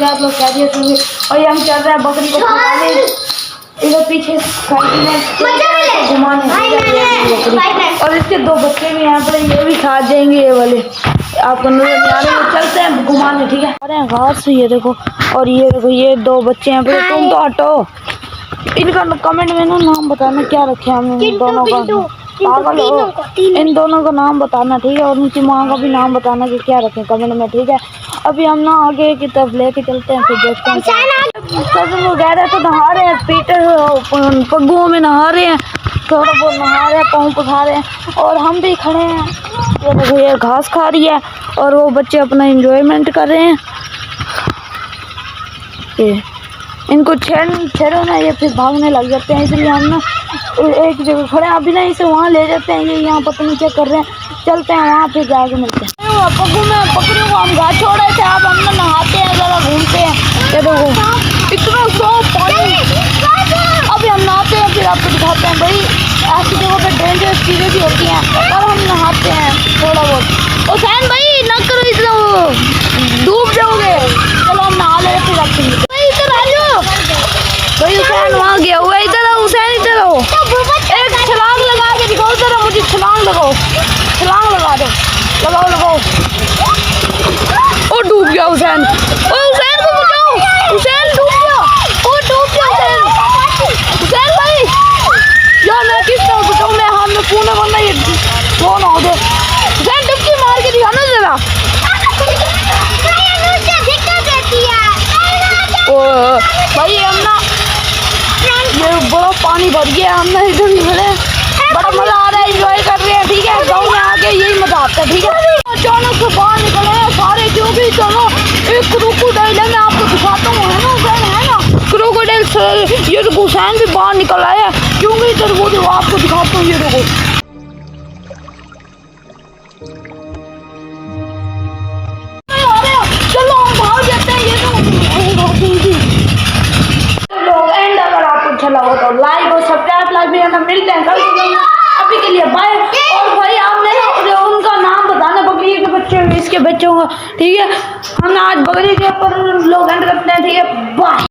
आप लोग खैरियत होंगे। और ये हम चल रहे हैं बकरी को खिलाने, इधर पीछे घुमाने, और इसके दो बच्चे भी यहाँ पर, ये भी खा जाएंगे ये वाले, आपको नजर नहीं आ रहे। चलते हैं घुमाने, ठीक है। अरे घास ये देखो, और ये देखो ये दो बच्चे हैं, तुम तो हटो। इनका कमेंट में ना नाम बताना क्या रखे हमने इन दोनों का, पागल हो, इन दोनों का नाम बताना, ठीक है। और उनकी माँ का भी नाम बताना कि क्या रखें कमेंट में, ठीक है। अभी हम ना आगे की तरफ लेके चलते हैं, फिर देखते हैं। कजन वो कह रहे तो नहा रहे हैं, पीटर पग्गुओं में नहा रहे हैं, थोड़ा बहुत नहा रहे हैं, पाँव पखा रहे हैं, और हम भी खड़े हैं। ये देखो ये घास खा रही है और वो बच्चे अपना एंजॉयमेंट कर रहे हैं। ये इनको छेड़ो ना, ये फिर भागने लग जाते हैं, इसलिए हम ना एक जगह खड़े हैं। अभी ना इसे वहाँ ले जाते हैं, ये यहाँ पता नहीं क्या कर रहे हैं। चलते हैं वहाँ पे जाके मिलते हैं। पग्गू में पकड़ियों को हम घास छोड़ रहे थे, अब हम ना नहाते हैं, ज़रा घूमते हैं। ये देखो इतना सॉफ्ट पानी, अभी हम नहाते हैं, फिर आपको दिखाते हैं। भाई ऐसी जगह पे डेंजरस चीज़ें भी होती हैं, और हम नहाते हैं थोड़ा बहुत। हुसैन भाई ना करो इतना, डूब जाओगे। चलो हम नहा ले, फिर आपसे मिलते हैं। इधर आ जाओ भाई, हुसैन वहाँ गया हुआ है, इधर आओ हुसैन, इधर आओ। एक छलांग लगा के दिखाओ जरा मुझे, छलांग लगाओ, छलांग लगा दो, लगाओ। ओ डूब गया हुसैन, ओ हुसैन को बचाओ, हुसैन डूब गया, ओ डूब गया हुसैन। हुसैन भाई यार मैं किस तरह बचाऊं, मैं हाथ में पूना वरना ये वो ना हो दे। हुसैन डुबकी मार के दिखा ना जरा। ओ भाई हम ना ये बड़ा पानी भर गया, हम ना इधर खड़े, बड़ा मजा आ रहा है, एंजॉय कर रहे हैं, ठीक है। गाँव में आके यही मजा आता है, ठीक है। अचानक से बाहर निकले हैं सारे, क्योंकि चलो एक क्रोकोडाइल है, मैं आपको दिखाता हूँ, है ना हुसैन, है ना क्रोकोडाइल। ये देखो हुसैन भी बाहर निकल आया, क्योंकि इधर वो देखो आपको दिखाता हूँ, ये देखो। चलो हम भाग जाते हैं, ये अच्छा लगा तो लाइक और सब्सक्राइब लाइक भी करना। मिलते हैं कल, अभी के लिए बाय। और भाई आपने उनका नाम बताना, बकरी के बच्चे, इसके बच्चों का, ठीक है। हम आज बकरी के ऊपर लोग एंड करते हैं, ठीक है, बाय।